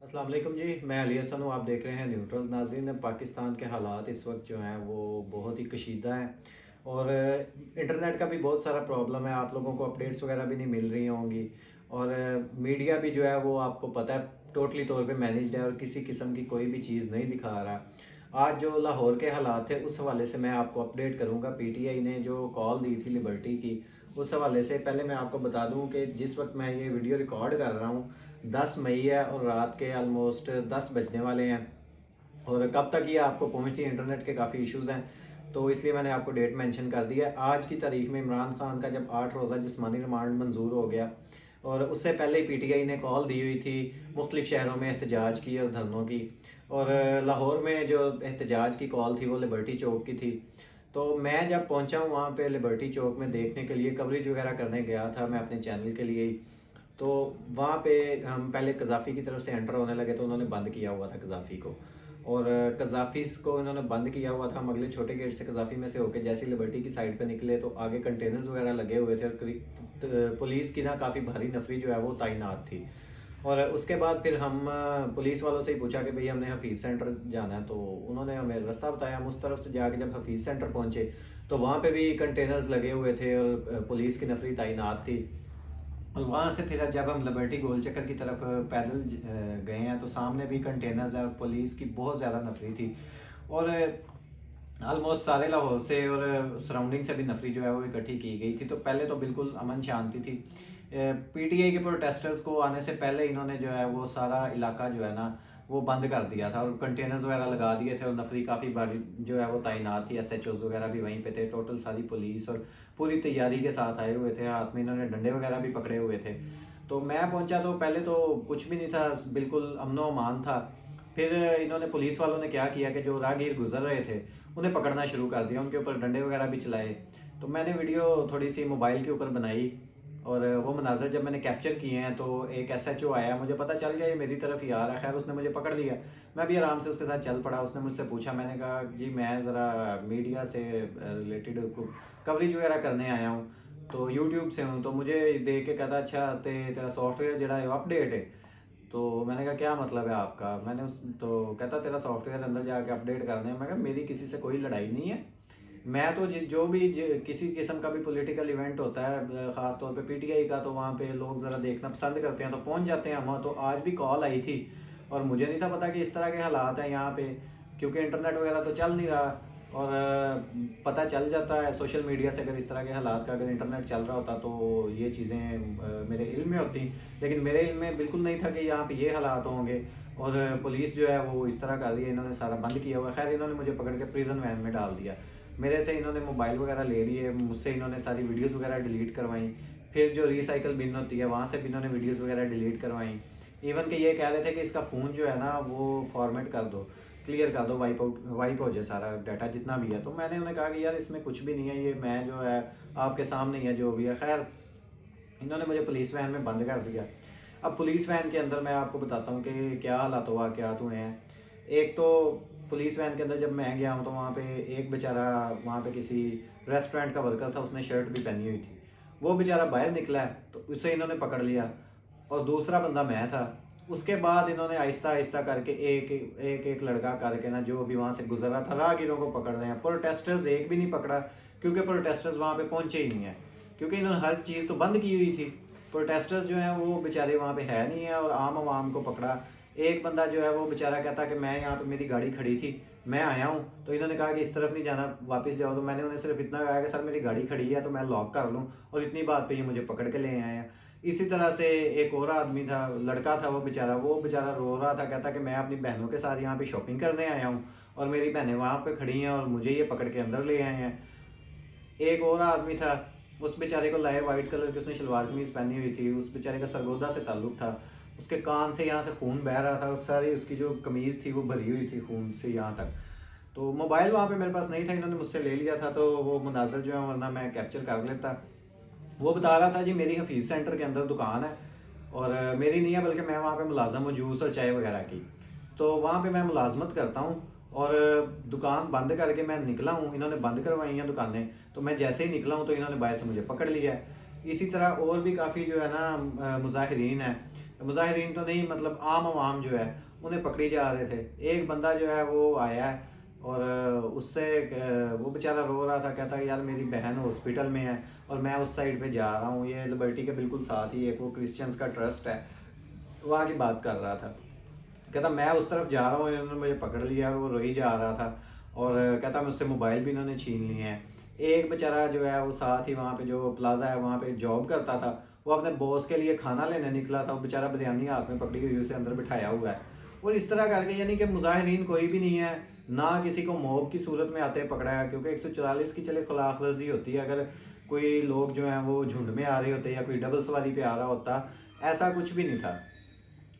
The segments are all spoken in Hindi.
अस्सलाम वालेकुम जी, मैं अली हसन हूँ। आप देख रहे हैं न्यूट्रल। नाज़रीन, पाकिस्तान के हालात इस वक्त जो हैं वो बहुत ही कशीदा हैं और इंटरनेट का भी बहुत सारा प्रॉब्लम है। आप लोगों को अपडेट्स वगैरह भी नहीं मिल रही होंगी और मीडिया भी जो है वो आपको पता है टोटली तौर पे मैनेज्ड है और किसी किस्म की कोई भी चीज़ नहीं दिखा रहा। आज जो लाहौर के हालात थे उस हवाले से मैं आपको अपडेट करूँगा। पीटीआई ने जो कॉल दी थी लिबर्टी की, उस हवाले से पहले मैं आपको बता दूँ कि जिस वक्त मैं ये वीडियो रिकॉर्ड कर रहा हूँ 10 मई है और रात के ऑलमोस्ट 10 बजने वाले हैं और कब तक ये आपको पहुंचती है, इंटरनेट के काफ़ी इश्यूज़ हैं तो इसलिए मैंने आपको डेट मेंशन कर दिया है। आज की तारीख में इमरान खान का जब 8 रोज़ा जिस्मानी रिमांड मंजूर हो गया और उससे पहले ही पीटीआई ने कॉल दी हुई थी मुख्तलिफ़ शहरों में एहतजाज की और धरनों की। और लाहौर में जो एहतजाज की कॉल थी वो लिबर्टी चौक की थी। तो मैं जब पहुंचा हूँ वहाँ पे लिबर्टी चौक में देखने के लिए, कवरेज वगैरह करने गया था मैं अपने चैनल के लिए ही। तो वहाँ पे हम पहले कज़ाफ़ी की तरफ से एंटर होने लगे तो उन्होंने बंद किया हुआ था कज़ाफ़ी को और कज़ाफ़ी को इन्होंने बंद किया हुआ था। हम अगले छोटे गेट से कज़ाफ़ी में से होकर जैसे लिबर्टी की साइड पे निकले तो आगे कंटेनर्स वगैरह लगे हुए थे और पुलिस की ना काफ़ी भारी नफरी जो है वो तैनात थी। और उसके बाद फिर हम पुलिस वालों से ही पूछा कि भाई हमने हफीज़ सेंटर जाना है, तो उन्होंने हमें रास्ता बताया। हम उस तरफ से जाके जब हफीज़ सेंटर पहुँचे तो वहाँ पे भी कंटेनर्स लगे हुए थे और पुलिस की नफरी तैनात थी। और वहाँ से फिर जब हम लिबर्टी गोल चक्कर की तरफ पैदल गए हैं तो सामने भी कंटेनर्स हैं और पुलिस की बहुत ज़्यादा नफरी थी और ऑलमोस्ट सारे लाहौर से और सराउंडिंग से भी नफरी जो है वो इकट्ठी की गई थी। तो पहले तो बिल्कुल अमन शांति थी। पीटीआई के प्रोटेस्टर्स को आने से पहले इन्होंने जो है वो सारा इलाका जो है ना वो बंद कर दिया था और कंटेनर्स वगैरह लगा दिए थे और नफरी काफ़ी भारी जो है वो तैनात थी। एसएचओज वगैरह भी वहीं पे थे। टोटल सारी पुलिस और पूरी तैयारी के साथ आए हुए थे। हाथ में इन्होंने डंडे वगैरह भी पकड़े हुए थे। तो मैं पहुंचा तो पहले तो कुछ भी नहीं था, बिल्कुल अमनो अमान था। फिर इन्होंने पुलिस वालों ने क्या किया कि जो राहगीर गुजर रहे थे उन्हें पकड़ना शुरू कर दिया, उनके ऊपर डंडे वगैरह भी चलाए। तो मैंने वीडियो थोड़ी सी मोबाइल के ऊपर बनाई और वो मनाजर जब मैंने कैप्चर किए हैं तो एक एसएचओ आया, मुझे पता चल गया ये मेरी तरफ ही आ रहा है। खैर उसने मुझे पकड़ लिया, मैं भी आराम से उसके साथ चल पड़ा। उसने मुझसे पूछा, मैंने कहा जी मैं ज़रा मीडिया से रिलेटेड कवरेज वगैरह करने आया हूँ, तो यूट्यूब से हूँ। तो मुझे देख के कहता अच्छा तेरा सॉफ्टवेयर जरा है अपडेट है। तो मैंने कहा क्या मतलब है आपका? मैंने उस तो कहता तेरा सॉफ्टवेयर अंदर जाके अपडेट करने हैं। मैं कहा मेरी किसी से कोई लड़ाई नहीं है। मैं तो जो भी किसी किस्म का भी पॉलिटिकल इवेंट होता है ख़ास तौर पे पीटीआई का, तो वहाँ पे लोग ज़रा देखना पसंद करते हैं तो पहुँच जाते हैं हम। तो आज भी कॉल आई थी और मुझे नहीं था पता कि इस तरह के हालात हैं यहाँ पे, क्योंकि इंटरनेट वगैरह तो चल नहीं रहा। और पता चल जाता है सोशल मीडिया से अगर इस तरह के हालात का अगर इंटरनेट चल रहा होता तो ये चीज़ें मेरे इल्म में होती। लेकिन मेरे इल्म में बिल्कुल नहीं था कि यहाँ पे ये हालात होंगे और पुलिस जो है वो इस तरह कर रही है। इन्होंने सारा बंद किया हुआ है। खैर इन्होंने मुझे पकड़ के प्रिजन वैन में डाल दिया। मेरे से इन्होंने मोबाइल वगैरह ले लिए, मुझसे इन्होंने सारी वीडियोस वगैरह डिलीट करवाई। फिर जो रिसाइकल बिन होती है वहाँ से भी इन्होंने वीडियोस वगैरह डिलीट करवाई। इवन कि ये कह रहे थे कि इसका फ़ोन जो है ना वो फॉर्मेट कर दो, क्लियर कर दो, वाइप हो जाए सारा डाटा जितना भी है। तो मैंने उन्हें कहा कि यार इसमें कुछ भी नहीं है, ये मैं जो है आपके सामने ही है जो भी है। खैर इन्होंने मुझे पुलिस वैन में बंद कर दिया। अब पुलिस वैन के अंदर मैं आपको बताता हूँ कि क्या हालात वाक़यात हुए हैं। एक तो पुलिस वैन के अंदर जब मैं गया हूँ तो वहाँ पे एक बेचारा वहाँ पे किसी रेस्टोरेंट का वर्कर था, उसने शर्ट भी पहनी हुई थी। वो बेचारा बाहर निकला है तो उसे इन्होंने पकड़ लिया और दूसरा बंदा मैं था। उसके बाद इन्होंने आहिस्ता आहिस्ता करके एक एक एक लड़का करके ना जो भी वहाँ से गुजर रहा था राहगीरों को पकड़ रहे हैं। प्रोटेस्टर्स एक भी नहीं पकड़ा क्योंकि प्रोटेस्टर्स वहाँ पे पहुँचे ही नहीं है, क्योंकि इन्होंने हर चीज़ तो बंद की हुई थी। प्रोटेस्टर्स जो हैं वो बेचारे वहाँ पे है नहीं है और आम आवाम को पकड़ा। एक बंदा जो है वो बेचारा कहता कि मैं यहाँ पे मेरी गाड़ी खड़ी थी, मैं आया हूँ। तो इन्होंने कहा कि इस तरफ नहीं जाना, वापस जाओ। तो मैंने उन्हें सिर्फ इतना कहा कि सर मेरी गाड़ी खड़ी है तो मैं लॉक कर लूँ, और इतनी बात पे ये मुझे पकड़ के ले आए हैं। इसी तरह से एक और आदमी था, लड़का था, वो बेचारा रो रहा था, कहता कि मैं अपनी बहनों के साथ यहाँ पे शॉपिंग करने आया हूँ और मेरी बहनें वहाँ पे खड़ी हैं और मुझे ये पकड़ के अंदर ले आए हैं। एक और आदमी था, उस बेचारे को लाए वाइट कलर की, उसने शलवार कमीज़ पहनी हुई थी। उस बेचारे का सरगोदा से ताल्लुक़ था, उसके कान से यहाँ से खून बह रहा था और सारी उसकी जो कमीज़ थी वो भरी हुई थी खून से यहाँ तक। तो मोबाइल वहाँ पे मेरे पास नहीं था, इन्होंने मुझसे ले लिया था तो वो मुनाजर जो है वरना मैं कैप्चर कर लेता। वो बता रहा था जी मेरी हफीज़ सेंटर के अंदर दुकान है और मेरी नहीं है बल्कि मैं वहाँ पे मुलाज़म हूँ जूस और चाय वगैरह की। तो वहाँ पे मैं मुलाजमत करता हूँ और दुकान बंद करके मैं निकला हूँ। इन्होंने बंद करवाई हैं दुकानें, तो मैं जैसे ही निकला हूँ तो इन्होंने बाहर से मुझे पकड़ लिया है। इसी तरह और भी काफ़ी जो है ना मुजाहिरीन हैं। मुजाहिरीन तो नहीं, मतलब आम आवाम जो है उन्हें पकड़ी जा रहे थे। एक बंदा जो है वो आया है और उससे वो बेचारा रो रहा था, कहता है यार मेरी बहन हॉस्पिटल में है और मैं उस साइड पे जा रहा हूँ। ये लिबर्टी के बिल्कुल साथ ही एक वो क्रिश्चियंस का ट्रस्ट है, वहाँ की बात कर रहा था। कहता मैं उस तरफ जा रहा हूँ, इन्होंने मुझे पकड़ लिया। और वो रोई जा रहा था और कहता मुझसे मोबाइल भी इन्होंने छीन लिए हैं। एक बेचारा जो है वो साथ ही वहाँ पे जो प्लाजा है वहाँ पे जॉब करता था, वो अपने बॉस के लिए खाना लेने निकला था, वो बेचारा बिरयानी हाथ में पकड़ी हुई उसे अंदर बिठाया हुआ है। और इस तरह करके यानी कि मुजाहिरीन कोई भी नहीं है, ना किसी को मॉब की सूरत में आते पकड़ा है, क्योंकि 144 की चले खिलाफ वर्जी होती है। अगर कोई लोग जो हैं वो झुंड में आ रहे होते या कोई डबल सवारी पे आ रहा होता, ऐसा कुछ भी नहीं था।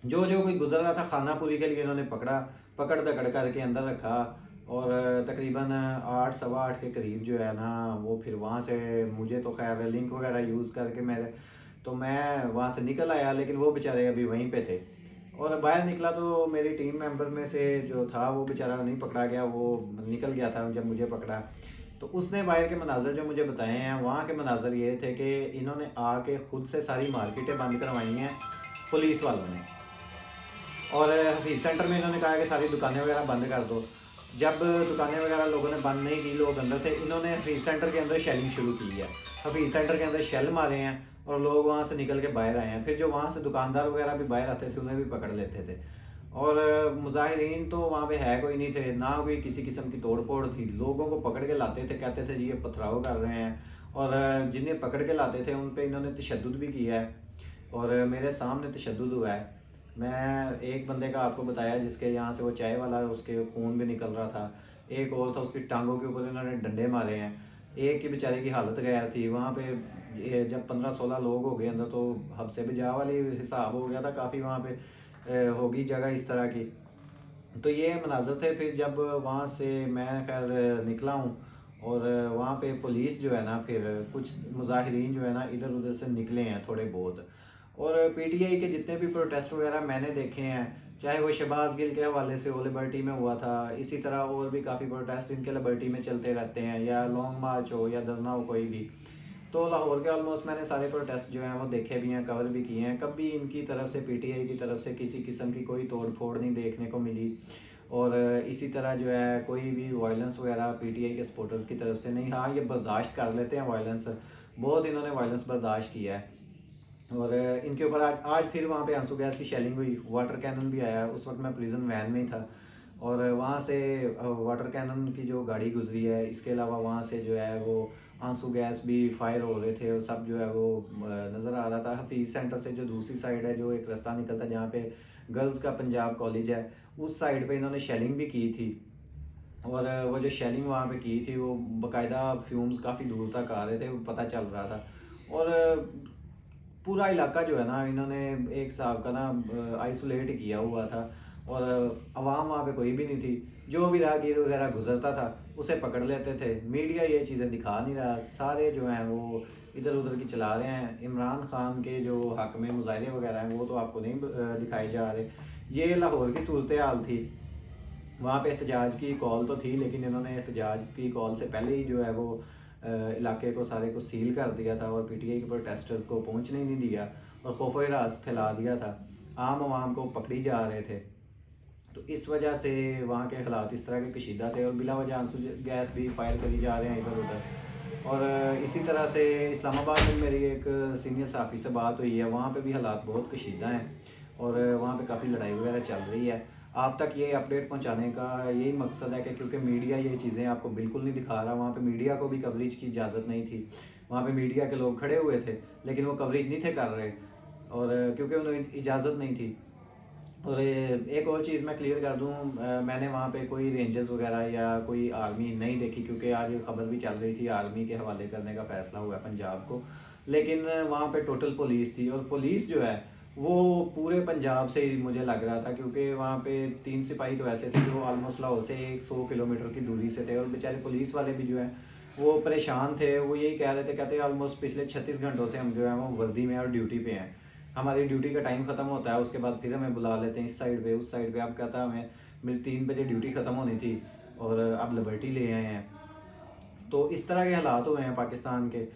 जो जो कोई गुजर रहा था खानापुरी के लिए इन्होंने पकड़ दकड़ करके अंदर रखा। और तकरीबन 8 सवा 8 के करीब जो है ना वो फिर वहाँ से, मुझे तो खैर लिंक वगैरह यूज़ करके मैं वहाँ से निकल आया, लेकिन वो बेचारे अभी वहीं पे थे। और बाहर निकला तो मेरी टीम मेंबर में से जो था वो बेचारा नहीं पकड़ा गया, वो निकल गया था जब मुझे पकड़ा। तो उसने बाहर के मनाजर जो मुझे बताए हैं, वहाँ के मनाजर ये थे कि इन्होंने आके खुद से सारी मार्केटें बंद करवाई हैं पुलिस वालों ने। और हफीज़ सेंटर में इन्होंने कहा कि सारी दुकानें वगैरह बंद कर दो। जब दुकानें वगैरह लोगों ने बंद नहीं की, लोग अंदर थे, इन्होंने हफीज़ सेंटर के अंदर शेलिंग शुरू की है। हफीज़ सेंटर के अंदर शेल मारे हैं और लोग वहाँ से निकल के बाहर आए हैं। फिर जो वहाँ से दुकानदार वगैरह भी बाहर आते थे उन्हें भी पकड़ लेते थे। और मुजाहिरीन तो वहाँ पे है कोई नहीं थे, ना कोई किसी किस्म की तोड़ फोड़ थी। लोगों को पकड़ के लाते थे, कहते थे जी ये पथराव कर रहे हैं। और जिन्हें पकड़ के लाते थे उन पे इन्होंने तशद्दुद भी किया है और मेरे सामने तशद्दुद हुआ है। मैं एक बंदे का आपको बताया जिसके यहाँ से वो चाय वाला, उसके खून भी निकल रहा था। एक और था, उसकी टांगों के ऊपर इन्होंने डंडे मारे हैं। एक की बेचारे की हालत गैर थी वहाँ पे। जब 15-16 लोग हो गए अंदर तो हद से भी जा वाली हिसाब हो गया था काफ़ी वहाँ पे। होगी जगह इस तरह की। तो ये मनाज़र थे। फिर जब वहाँ से मैं खैर निकला हूँ और वहाँ पे पुलिस जो है ना, फिर कुछ मुजाहिरीन जो है ना इधर उधर से निकले हैं थोड़े बहुत। और पीटीआई के जितने भी प्रोटेस्ट वगैरह मैंने देखे हैं, चाहे वो शहबाज गिल के हवाले से वो लिबर्टी में हुआ था, इसी तरह और भी काफ़ी प्रोटेस्ट इनके लिबर्टी में चलते रहते हैं, या लॉन्ग मार्च हो या धरना हो कोई भी। तो लाहौर के ऑलमोस्ट मैंने सारे प्रोटेस्ट जो हैं वो देखे भी हैं, कवर भी किए हैं। कभी इनकी तरफ से, पीटीआई की तरफ से किसी किस्म की कोई तोड़ फोड़ नहीं देखने को मिली। और इसी तरह जो है कोई भी वायलेंस वगैरह पीटीआई के सपोर्टर्स की तरफ से नहीं। हाँ, ये बर्दाश्त कर लेते हैं वायलेंस, बहुत इन्होंने वायलेंस बर्दाश्त किया है। और इनके ऊपर आज फिर वहाँ पे आंसू गैस की शेलिंग हुई, वाटर कैनन भी आया। उस वक्त मैं प्रिजन वैन में ही था और वहाँ से वाटर कैनन की जो गाड़ी गुजरी है, इसके अलावा वहाँ से जो है वो आंसू गैस भी फायर हो रहे थे और सब जो है वो नज़र आ रहा था। हफीज़ सेंटर से जो दूसरी साइड है, जो एक रास्ता निकलता है जहाँ पे गर्ल्स का पंजाब कॉलेज है, उस साइड पे इन्होंने शेलिंग भी की थी। और वो जो शेलिंग वहाँ पे की थी वो बाकायदा फ्यूम्स काफ़ी दूर तक आ रहे थे, वो पता चल रहा था। और पूरा इलाका जो है ना इन्होंने एक हिसाब का ना आइसोलेट किया हुआ था। और आवाम वहाँ पे कोई भी नहीं थी। जो भी राहगीर वगैरह गुजरता था उसे पकड़ लेते थे। मीडिया ये चीज़ें दिखा नहीं रहा, सारे जो हैं वो इधर उधर की चला रहे हैं। इमरान खान के जो हक में मुजाहरे वगैरह हैं वो तो आपको नहीं दिखाए जा रहे। ये लाहौर की सूरत हाल थी। वहाँ पे एहतजाज की कॉल तो थी, लेकिन इन्होंने एहतजाज की कॉल से पहले ही जो है वो इलाके को सारे को सील कर दिया था और पीटीआई के प्रोटेस्टर्स को पहुँचने ही नहीं दिया और खौफ हिरास फैला दिया था। आम आवाम को पकड़ी जा रहे थे। तो इस वजह से वहाँ के हालात इस तरह के कशीदा थे और बिला वजह आंसू गैस भी फायर करी जा रहे हैं इधर उधर। और इसी तरह से इस्लामाबाद में मेरी एक सीनियर साफ़ी से बात हुई है, वहाँ पे भी हालात बहुत कशीदा हैं और वहाँ पे काफ़ी लड़ाई वगैरह चल रही है। आप तक ये अपडेट पहुँचाने का यही मकसद है कि क्योंकि मीडिया ये चीज़ें आपको बिल्कुल नहीं दिखा रहा, वहाँ पे मीडिया को भी कवरेज की इजाज़त नहीं थी। वहाँ पे मीडिया के लोग खड़े हुए थे लेकिन वो कवरेज नहीं थे कर रहे, और क्योंकि उन्हें इजाज़त नहीं थी। और एक और चीज़ मैं क्लियर कर दूं, मैंने वहाँ पे कोई रेंजर्स वगैरह या कोई आर्मी नहीं देखी, क्योंकि आज ये खबर भी चल रही थी आर्मी के हवाले करने का फ़ैसला हुआ पंजाब को। लेकिन वहाँ पे टोटल पुलिस थी और पुलिस जो है वो पूरे पंजाब से ही मुझे लग रहा था, क्योंकि वहाँ पे 3 सिपाही तो ऐसे थे जो ऑलमोस्ट लाहौर से 100 किलोमीटर की दूरी से थे। और बेचारे पुलिस वाले भी जो है वो परेशान थे। वो यही कह रहे थे, कहते ऑलमोस्ट पिछले 36 घंटों से हम जो है वो वर्दी में और ड्यूटी पे हैं। हमारी ड्यूटी का टाइम ख़त्म होता है, उसके बाद फिर हमें बुला लेते हैं इस साइड पे उस साइड पे। अब कहता हमें मेरी 3 बजे ड्यूटी ख़त्म होनी थी और अब लिबर्टी ले आए हैं। तो इस तरह के हालात हुए हैं पाकिस्तान के।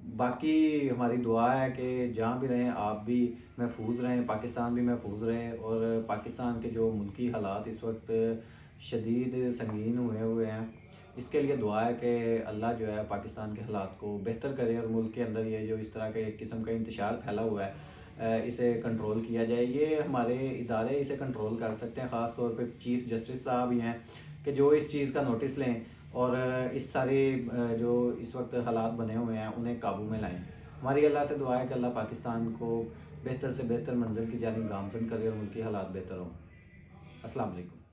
बाकी हमारी दुआ है कि जहाँ भी रहें आप भी महफूज रहें, पाकिस्तान भी महफूज रहे, और पाकिस्तान के जो मुल्की हालात इस वक्त शदीद संगीन हुए हुए हैं, इसके लिए दुआ है कि अल्लाह जो है पाकिस्तान के हालात को बेहतर करे, और मुल्क के अंदर ये जो इस तरह के एक किस्म का इंतशार फैला हुआ है इसे कंट्रोल किया जाए। ये हमारे इदारे इसे कंट्रोल कर सकते हैं, ख़ास तौर पे चीफ़ जस्टिस साहब ही हैं कि जो इस चीज़ का नोटिस लें और इस सारे जो इस वक्त हालात बने हुए हैं उन्हें काबू में लाएं। हमारी अल्लाह से दुआ है कि अल्लाह पाकिस्तान को बेहतर से बेहतर मंजिल की जानिब गामज़न करे और उनकी हालात बेहतर हों। अस्सलाम वालेकुम।